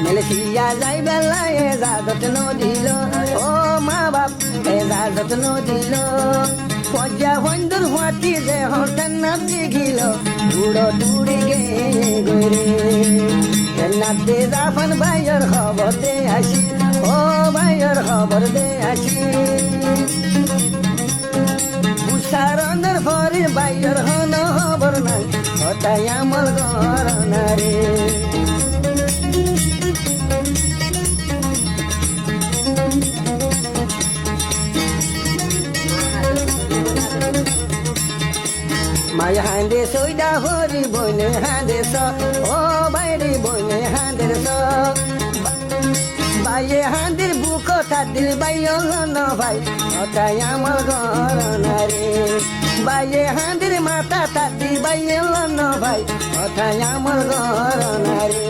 মেলেছিয়া যাই বেলায় যাদত নদিল ও মা বাপ যাদত নদিল পর্যা বন্ধুর হাতি যে হঠাৎ না দেখিল বুড়ো টুড়ি গে গরে নাতে জাফান ভাইয়ের খবর দে আসি ও ভাইয়ের খবর দে আসি উষারণের পরে ভাইয়ের হন খবর নাই হতাই আমার ঘর না রে মাই হাঁদে সইদা হরি বইনে হাঁদে ও বাইরে বইনে হাঁদের বাইয়ে হাঁদের বুক তাদের বাইয় ন ভাই ওটাই আমার ঘর না রে বাইয়ে হাঁদের মাথা তাদের বাইয়ে ন ভাই ওটাই আমার ঘর না রে